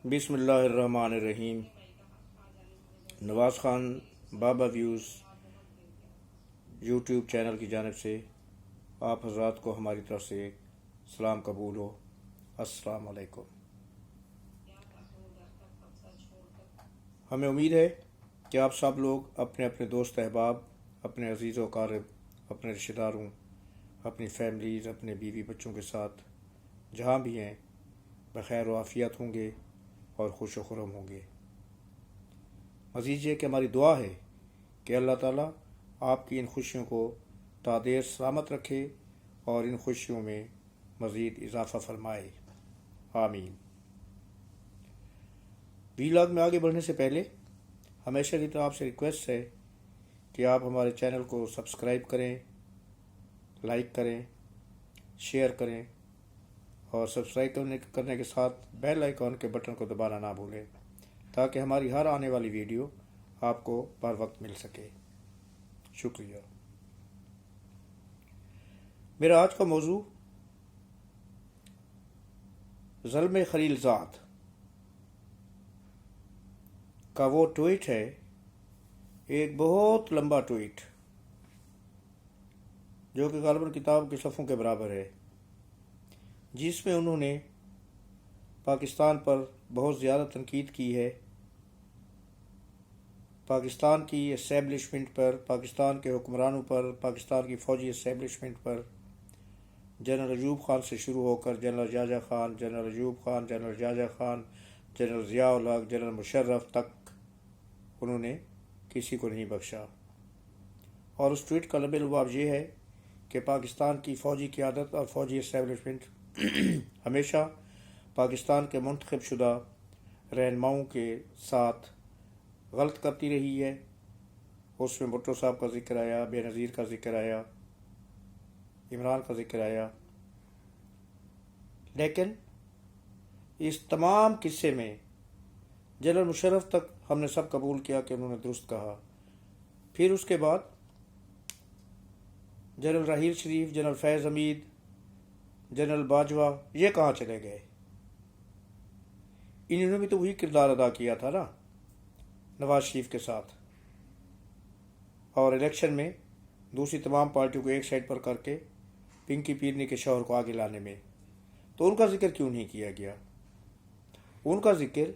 بسم اللہ الرحمن الرحیم۔ نواز خان بابا ویوز یوٹیوب چینل کی جانب سے آپ حضرات کو ہماری طرف سے سلام قبول ہو۔ السلام علیکم۔ ہمیں امید ہے کہ آپ سب لوگ اپنے اپنے دوست احباب، اپنے عزیز و اقارب، اپنے رشتہ داروں، اپنی فیملیز، اپنے بیوی بچوں کے ساتھ جہاں بھی ہیں بخیر و عافیت ہوں گے اور خوش و خرم ہوں گے۔ مزید یہ کہ ہماری دعا ہے کہ اللہ تعالیٰ آپ کی ان خوشیوں کو تا دیر سلامت رکھے اور ان خوشیوں میں مزید اضافہ فرمائے، آمین۔ ویلاگ میں آگے بڑھنے سے پہلے ہمیشہ کی طرح آپ سے ریکویسٹ ہے کہ آپ ہمارے چینل کو سبسکرائب کریں، لائک کریں، شیئر کریں اور سبسکرائب کرنے کے ساتھ بیل آئیکن کے بٹن کو دبانا نہ بھولیں تاکہ ہماری ہر آنے والی ویڈیو آپ کو بر وقت مل سکے۔ شکریہ۔ میرا آج کا موضوع ظلم خلیل زاد کا وہ ٹویٹ ہے، ایک بہت لمبا ٹویٹ جو کہ غالباً کتاب کے صفحوں کے برابر ہے، جس میں انہوں نے پاکستان پر بہت زیادہ تنقید کی ہے، پاکستان کی اسٹیبلشمنٹ پر، پاکستان کے حکمرانوں پر، پاکستان کی فوجی اسٹیبلشمنٹ پر، جنرل ایوب خان سے شروع ہو کر جنرل جعجع خان، جنرل ایوب خان، جنرل جعجع خان، جنرل ضیاء الحق، جنرل مشرف تک انہوں نے کسی کو نہیں بخشا۔ اور اس ٹویٹ کا لب لباب یہ ہے کہ پاکستان کی فوجی قیادت اور فوجی اسٹیبلشمنٹ ہمیشہ پاکستان کے منتخب شدہ رہنماؤں کے ساتھ غلط کرتی رہی ہے۔ اس میں بھٹو صاحب کا ذکر آیا، بے نظیر کا ذکر آیا، عمران کا ذکر آیا، لیکن اس تمام قصے میں جنرل مشرف تک ہم نے سب قبول کیا کہ انہوں نے درست کہا۔ پھر اس کے بعد جنرل راحیل شریف، جنرل فیض حمید، جنرل باجوہ یہ کہاں چلے گئے؟ انہوں نے بھی تو وہی کردار ادا کیا تھا نا نواز شریف کے ساتھ، اور الیکشن میں دوسری تمام پارٹیوں کو ایک سائڈ پر کر کے پنکی پیرنی کے شوہر کو آگے لانے میں۔ تو ان کا ذکر کیوں نہیں کیا گیا؟ ان کا ذکر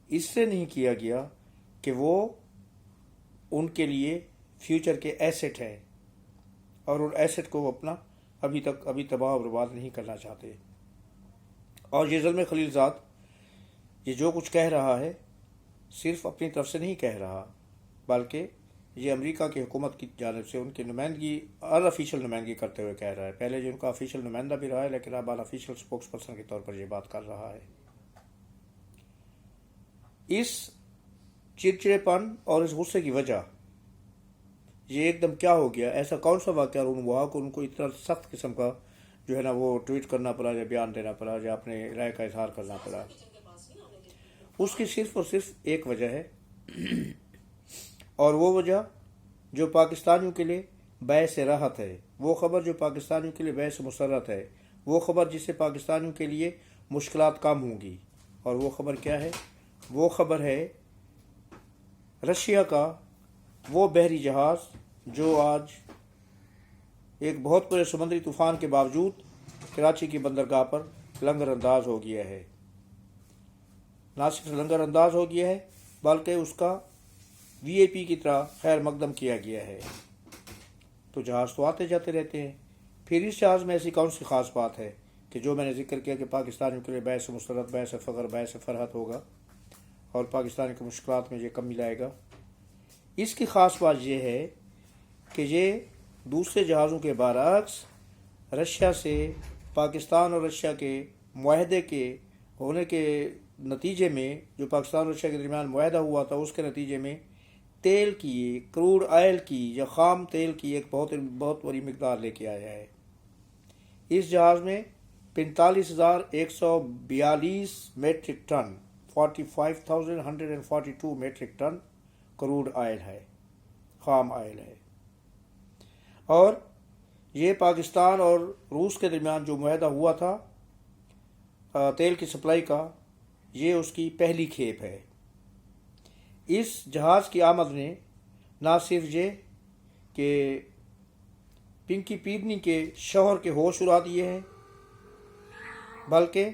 اس سے نہیں کیا گیا کہ وہ ان کے لیے فیوچر کے ایسٹ ہیں اور ان ایسٹ کو وہ اپنا ابھی تباہ و برباد نہیں کرنا چاہتے۔ اور یہ ظلم خلیل زاد یہ جو کچھ کہہ رہا ہے صرف اپنی طرف سے نہیں کہہ رہا، بلکہ یہ امریکہ کی حکومت کی جانب سے ان کی نمائندگی ان آفیشیل نمائندگی کرتے ہوئے کہہ رہا ہے۔ پہلے جو ان کا آفیشیل نمائندہ بھی رہا ہے، لیکن اب ان آفیشیل اسپوکس پرسن کے طور پر یہ بات کر رہا ہے۔ اس چڑچڑے پن اور اس غصے کی وجہ یہ ایک دم کیا ہو گیا؟ ایسا کون سا واقعہ ہوا کہ ان کو اتنا سخت قسم کا جو ہے نا وہ ٹویٹ کرنا پڑا یا بیان دینا پڑا یا اپنے رائے کا اظہار کرنا پڑا؟ اس کی صرف اور صرف ایک وجہ ہے، اور وہ وجہ جو پاکستانیوں کے لیے باعث راحت ہے، وہ خبر جو پاکستانیوں کے لیے باعث مسرت ہے، وہ خبر جس سے پاکستانیوں کے لیے مشکلات کم ہوں گی۔ اور وہ خبر کیا ہے؟ وہ خبر ہے رشیا کا وہ بحری جہاز جو آج ایک بہت بڑے سمندری طوفان کے باوجود کراچی کی بندرگاہ پر لنگر انداز ہو گیا ہے۔ نہ صرف لنگر انداز ہو گیا ہے بلکہ اس کا وی آئی پی کی طرح خیر مقدم کیا گیا ہے۔ تو جہاز تو آتے جاتے رہتے ہیں، پھر اس جہاز میں ایسی کون سی خاص بات ہے کہ جو میں نے ذکر کیا کہ پاکستانیوں کے لیے باعث مسرت، باعث فخر، باعث فرحت ہوگا اور پاکستان کی مشکلات میں یہ کمی لائے گا؟ اس کی خاص بات یہ ہے کہ یہ دوسرے جہازوں کے برعکس رشیا سے پاکستان اور رشیا کے معاہدے کے ہونے کے نتیجے میں، جو پاکستان اور رشیا کے درمیان معاہدہ ہوا تھا اس کے نتیجے میں تیل کی، کروڈ آئل کی یا خام تیل کی ایک بہت بڑی مقدار لے کے آیا ہے۔ اس جہاز میں 45,142 metric ton 45,142 metric ton crude oil ہے، خام آئل ہے۔ اور یہ پاکستان اور روس کے درمیان جو معاہدہ ہوا تھا تیل کی سپلائی کا، یہ اس کی پہلی کھیپ ہے۔ اس جہاز کی آمد نے نہ صرف یہ کہ پنکی پیرنی کے شوہر کے ہوش اڑا دیے ہیں، بلکہ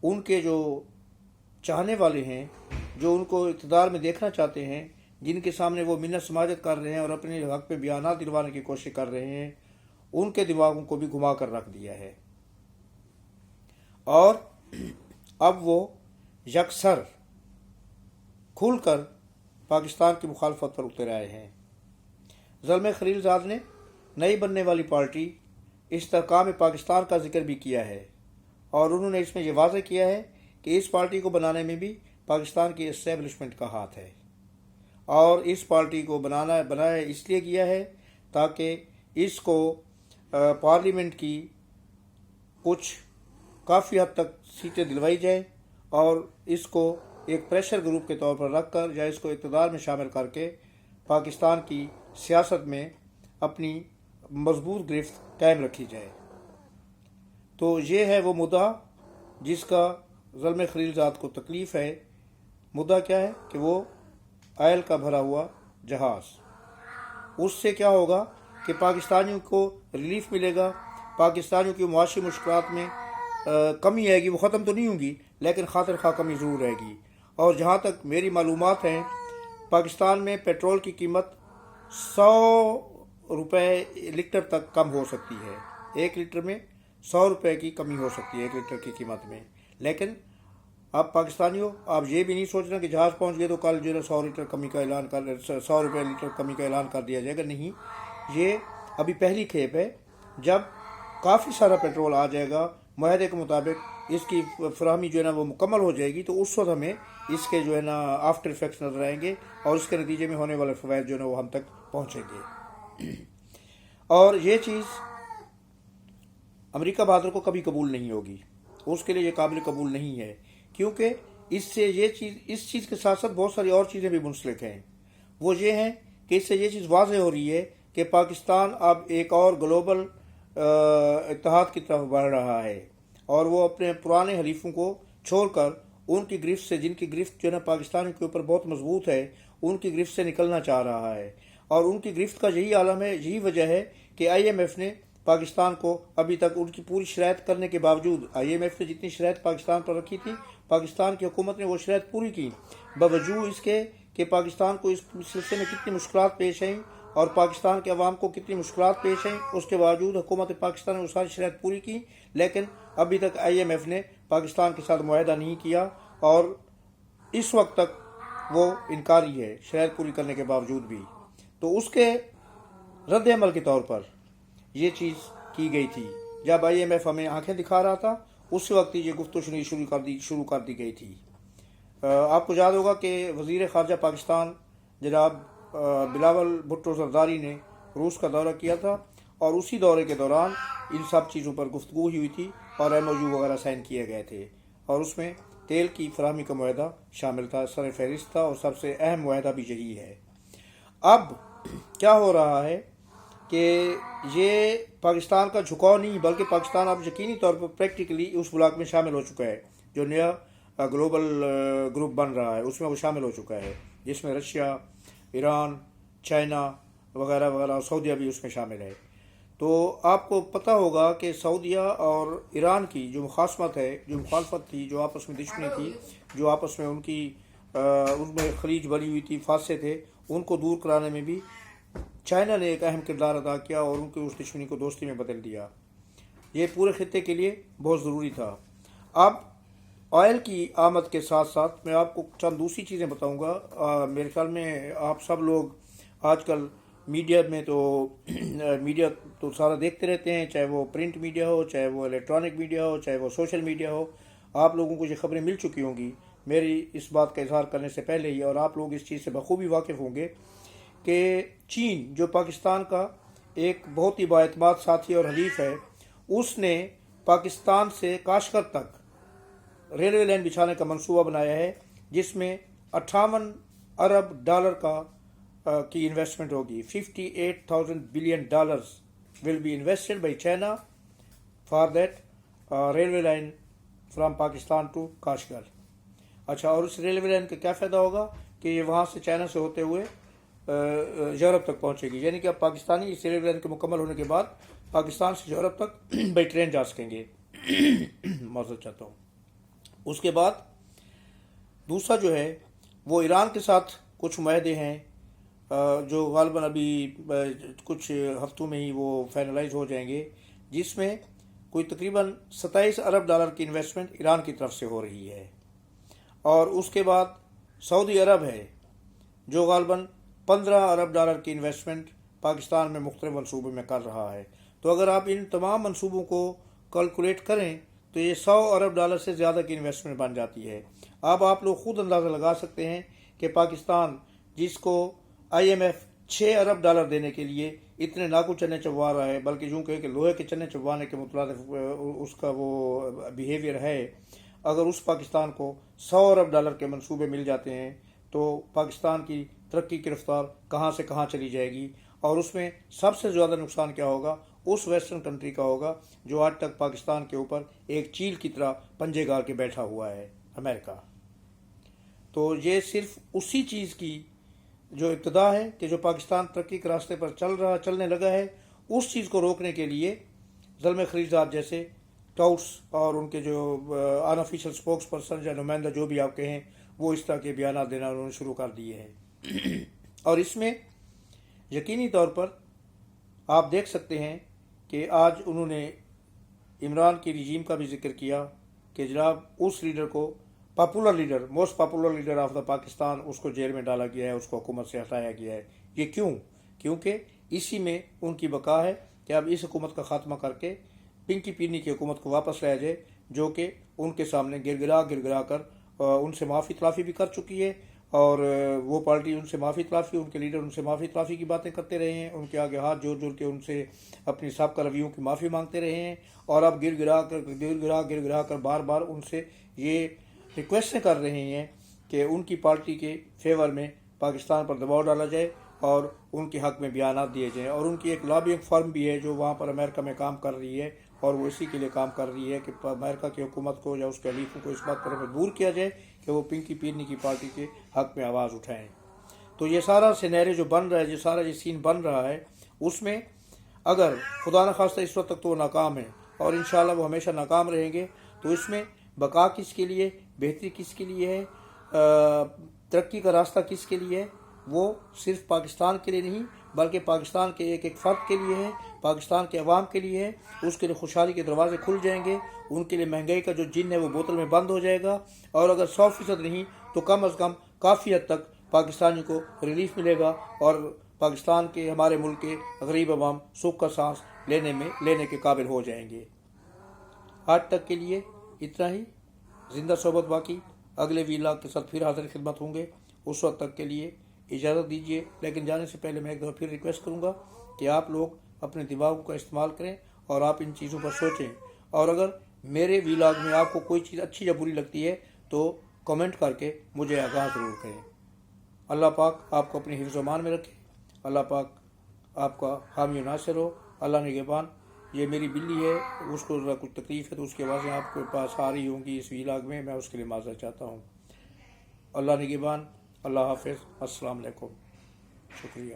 ان کے جو چاہنے والے ہیں، جو ان کو اقتدار میں دیکھنا چاہتے ہیں، جن کے سامنے وہ منت سماجت کر رہے ہیں اور اپنے حق پہ بیانات دلوانے کی کوشش کر رہے ہیں، ان کے دماغوں کو بھی گھما کر رکھ دیا ہے، اور اب وہ یکسر کھل کر پاکستان کی مخالفت پر اتر آئے ہیں۔ زلمے خلیل زاد نے نئی بننے والی پارٹی استحکام پاکستان کا ذکر بھی کیا ہے، اور انہوں نے اس میں یہ واضح کیا ہے کہ اس پارٹی کو بنانے میں بھی پاکستان کی اسٹیبلشمنٹ کا ہاتھ ہے، اور اس پارٹی کو بنایا اس لیے کیا ہے تاکہ اس کو پارلیمنٹ کی کچھ کافی حد تک سیٹیں دلوائی جائیں، اور اس کو ایک پریشر گروپ کے طور پر رکھ کر یا اس کو اقتدار میں شامل کر کے پاکستان کی سیاست میں اپنی مضبوط گرفت قائم رکھی جائے۔ تو یہ ہے وہ مدعا جس کا زلمے خلیل زاد کو تکلیف ہے۔ مدعا کیا ہے کہ وہ آئل کا بھرا ہوا جہاز، اس سے کیا ہوگا کہ پاکستانیوں کو ریلیف ملے گا، پاکستانیوں کی معاشی مشکلات میں کمی آئے گی، وہ ختم تو نہیں ہوں گی لیکن خاطر خواہ کمی ضرور رہے گی۔ اور جہاں تک میری معلومات ہیں، پاکستان میں پیٹرول کی قیمت 100 روپے لیٹر تک کم ہو سکتی ہے، 1 لیٹر میں 100 روپے کی کمی ہو سکتی ہے 1 لیٹر کی قیمت میں۔ لیکن اب پاکستانیوں، آپ یہ بھی نہیں سوچنا کہ جہاز پہنچ گئے تو کل جو ہے 100 لیٹر کمی کا اعلان 100 روپے لیٹر کمی کا اعلان کر دیا جائے گا، نہیں، یہ ابھی پہلی کھیپ ہے۔ جب کافی سارا پیٹرول آ جائے گا معاہدے کے مطابق، اس کی فراہمی جو ہے نا وہ مکمل ہو جائے گی، تو اس وقت ہمیں اس کے جو ہے نا آفٹر ایفیکٹس نظر آئیں گے، اور اس کے نتیجے میں ہونے والے فوائد جو ہے نا وہ ہم تک پہنچیں گے۔ اور یہ چیز امریکہ بہادر کو کبھی قبول نہیں ہوگی، اس کے لیے یہ قابل قبول نہیں ہے، کیونکہ اس چیز کے ساتھ ساتھ بہت ساری اور چیزیں بھی منسلک ہیں۔ وہ یہ ہیں کہ اس سے یہ چیز واضح ہو رہی ہے کہ پاکستان اب ایک اور گلوبل اتحاد کی طرف بڑھ رہا ہے، اور وہ اپنے پرانے حلیفوں کو چھوڑ کر ان کی گرفت سے، جن کی گرفت جو ہے نا پاکستان کے اوپر بہت مضبوط ہے، ان کی گرفت سے نکلنا چاہ رہا ہے۔ اور ان کی گرفت کا یہی عالم ہے، یہی وجہ ہے کہ آئی ایم ایف نے پاکستان کو ابھی تک ان کی پوری شرائط کرنے کے باوجود، آئی ایم ایف نے جتنی شرائط پاکستان پر رکھی تھی، پاکستان کی حکومت نے وہ شرائط پوری کی، باوجود اس کے کہ پاکستان کو اس سلسلے میں کتنی مشکلات پیش آئیں اور پاکستان کے عوام کو کتنی مشکلات پیش آئیں، اس کے باوجود حکومت پاکستان نے وہ ساری شرائط پوری کی، لیکن ابھی تک آئی ایم ایف نے پاکستان کے ساتھ معاہدہ نہیں کیا، اور اس وقت تک وہ انکاری ہے شرائط پوری کرنے کے باوجود بھی۔ تو اس کے رد عمل کے طور پر یہ چیز کی گئی تھی، جب آئی ایم ایف ہمیں آنکھیں دکھا رہا تھا، اس وقت یہ گفتگو شروع کر دی گئی تھی۔ آپ کو یاد ہوگا کہ وزیر خارجہ پاکستان جناب بلاول بھٹو زرداری نے روس کا دورہ کیا تھا، اور اسی دورے کے دوران ان سب چیزوں پر گفتگو ہوئی تھی اور ایم او یو وغیرہ سائن کیے گئے تھے، اور اس میں تیل کی فراہمی کا معاہدہ شامل تھا، سر فہرست تھا، اور سب سے اہم معاہدہ بھی یہی ہے۔ اب کیا ہو رہا ہے کہ یہ پاکستان کا جھکاؤ نہیں، بلکہ پاکستان اب یقینی طور پر پریکٹیکلی اس بلاک میں شامل ہو چکا ہے، جو نیا گلوبل گروپ بن رہا ہے اس میں وہ شامل ہو چکا ہے، جس میں رشیا، ایران، چائنا وغیرہ وغیرہ، سعودیہ بھی اس میں شامل ہے۔ تو آپ کو پتہ ہوگا کہ سعودیہ اور ایران کی جو مخاصمت ہے، جو مخالفت تھی، جو آپس میں دشمنی تھی، جو آپس میں ان میں خلیج بنی ہوئی تھی، فاصلے تھے، ان کو دور کرانے میں بھی چائنا نے ایک اہم کردار ادا کیا، اور ان کی اس دشمنی کو دوستی میں بدل دیا۔ یہ پورے خطے کے لیے بہت ضروری تھا۔ اب آئل کی آمد کے ساتھ ساتھ میں آپ کو چند دوسری چیزیں بتاؤں گا۔ میرے خیال میں آپ سب لوگ آج کل میڈیا میں میڈیا تو سارا دیکھتے رہتے ہیں، چاہے وہ پرنٹ میڈیا ہو، چاہے وہ الیکٹرانک میڈیا ہو، چاہے وہ سوشل میڈیا ہو۔ آپ لوگوں کو یہ خبریں مل چکی ہوں گی میری اس بات کا اظہار کرنے سے پہلے ہی، اور آپ لوگ اس چیز سے بخوبی واقف ہوں گے کہ چین، جو پاکستان کا ایک بہت ہی بااعتماد ساتھی اور حلیف ہے، اس نے پاکستان سے کاشغر تک ریلوے لائن بچھانے کا منصوبہ بنایا ہے، جس میں 58 ارب ڈالر کی انویسٹمنٹ ہوگی۔ $58,000 billion will be invested by China for that railway line from Pakistan to Kashgar۔ اچھا، اور اس ریلوے لائن کا کیا فائدہ ہوگا کہ یہ وہاں سے چائنا سے ہوتے ہوئے یورپ تک پہنچے گی، یعنی کہ اب پاکستانی اس ریلوے لائن کے مکمل ہونے کے بعد پاکستان سے یورپ تک بائی ٹرین جا سکیں گے۔ معذرت چاہتا ہوں۔ اس کے بعد دوسرا جو ہے وہ ایران کے ساتھ کچھ معاہدے ہیں جو غالباً ابھی کچھ ہفتوں میں ہی وہ فائنلائز ہو جائیں گے، جس میں کوئی تقریباً 27 ارب ڈالر کی انویسٹمنٹ ایران کی طرف سے ہو رہی ہے، اور اس کے بعد سعودی عرب ہے جو غالباً 15 ارب ڈالر کی انویسٹمنٹ پاکستان میں مختلف منصوبوں میں کر رہا ہے۔ تو اگر آپ ان تمام منصوبوں کو کیلکولیٹ کریں تو یہ 100 ارب ڈالر سے زیادہ کی انویسٹمنٹ بن جاتی ہے۔ اب آپ لوگ خود اندازہ لگا سکتے ہیں کہ پاکستان جس کو IMF 6 ارب ڈالر دینے کے لیے اتنے ناکو چنے چبوا رہا ہے، بلکہ یوں کہ لوہے کے چنے چبوانے کے مترادف اس کا وہ بیہیویئر ہے، اگر اس پاکستان کو 100 ارب ڈالر کے منصوبے مل جاتے ہیں تو پاکستان کی ترقی کی رفتار کہاں سے کہاں چلی جائے گی، اور اس میں سب سے زیادہ نقصان کیا ہوگا؟ اس ویسٹرن کنٹری کا ہوگا جو آج تک پاکستان کے اوپر ایک چیل کی طرح پنجے گاڑ کے بیٹھا ہوا ہے، امریکہ۔ تو یہ صرف اسی چیز کی جو ابتدا ہے کہ جو پاکستان ترقی کے راستے پر چلنے لگا ہے، اس چیز کو روکنے کے لیے زلمے خلیجزاد جیسے ٹاؤٹس اور ان کے جو ان آفیشیل اسپوکس پرسن یا نمائندہ جو بھی آپ کہیں، وہ اس طرح کے بیانات دینا انہوں نے شروع کر دیے ہیں۔ اور اس میں یقینی طور پر آپ دیکھ سکتے ہیں کہ آج انہوں نے عمران کی رجیم کا بھی ذکر کیا کہ جناب اس لیڈر کو popular leader, most popular leader of the Pakistan, اس کو جیل میں ڈالا گیا ہے، اس کو حکومت سے ہٹایا گیا ہے۔ یہ کیونکہ اسی میں ان کی بقا ہے کہ اب اس حکومت کا خاتمہ کر کے پنکی پینی کی حکومت کو واپس لایا جائے، جو کہ ان کے سامنے گڑ کر ان سے معافی تلافی بھی کر چکی ہے، اور وہ پارٹی ان سے معافی تلافی، ان کے لیڈر ان سے معافی تلافی کی باتیں کرتے رہے ہیں، ان کے آگے ہاتھ جوڑ کے ان سے اپنی سابقہ رویوں کی معافی مانگتے رہے ہیں، اور اب گڑ گڑا کر بار بار ان سے یہ ریکویسٹیں کر رہے ہیں کہ ان کی پارٹی کے فیور میں پاکستان پر دباؤ ڈالا جائے اور ان کے حق میں بیانات دیے جائیں۔ اور ان کی ایک لابینگ فرم بھی ہے جو وہاں پر امریکہ میں کام کر رہی ہے، اور وہ اسی کے لیے کام کر رہی ہے کہ امریکہ کی حکومت کو یا اس کے حلیفوں کو اس بات پر مجبور کیا جائے کہ وہ پنکی پینی کی پارٹی کے حق میں آواز اٹھائیں۔ تو یہ سارا سینیریو جو بن رہا ہے، یہ سین بن رہا ہے، اس میں اگر خدا نخواستہ اس وقت تک تو وہ ناکام ہے اور انشاءاللہ وہ ہمیشہ ناکام رہیں گے، تو اس میں بقا کس کے لیے، بہتری کس کے لیے ہے، ترقی کا راستہ کس کے لیے ہے؟ وہ صرف پاکستان کے لیے نہیں بلکہ پاکستان کے ایک فرد کے لیے ہے، پاکستان کے عوام کے لیے ہے۔ اس کے لیے خوشحالی کے دروازے کھل جائیں گے، ان کے لیے مہنگائی کا جو جن ہے وہ بوتل میں بند ہو جائے گا، اور اگر 100% نہیں تو کم از کم کافی حد تک پاکستانی کو ریلیف ملے گا، اور پاکستان کے، ہمارے ملک کے غریب عوام سکھ کا سانس لینے کے قابل ہو جائیں گے۔ آج تک کے لیے اتنا ہی، زندہ صحبت باقی، اگلے ویلاگ کے ساتھ پھر حاضر خدمت ہوں گے۔ اس وقت تک کے لیے اجازت دیجیے، لیکن جانے سے پہلے میں ایک دفعہ پھر ریکویسٹ کروں گا کہ آپ لوگ اپنے دماغ کا استعمال کریں اور آپ ان چیزوں پر سوچیں، اور اگر میرے ویلاگ میں آپ کو کوئی چیز اچھی یا بری لگتی ہے تو کمنٹ کر کے مجھے آگاہ ضرور کریں۔ اللہ پاک آپ کو اپنے حفظ و امان میں رکھے، اللہ پاک آپ کا حامی و ناصر ہو، اللہ نگہبان۔ یہ میری بلی ہے، اس کو ذرا کچھ تکلیف ہے تو اس کی آوازیں آپ کے پاس آ رہی ہوں گی اس ویلاگ میں اس کے لیے معذرت چاہتا ہوں۔ اللہ نگہبان، اللہ حافظ، السلام علیکم، شکریہ۔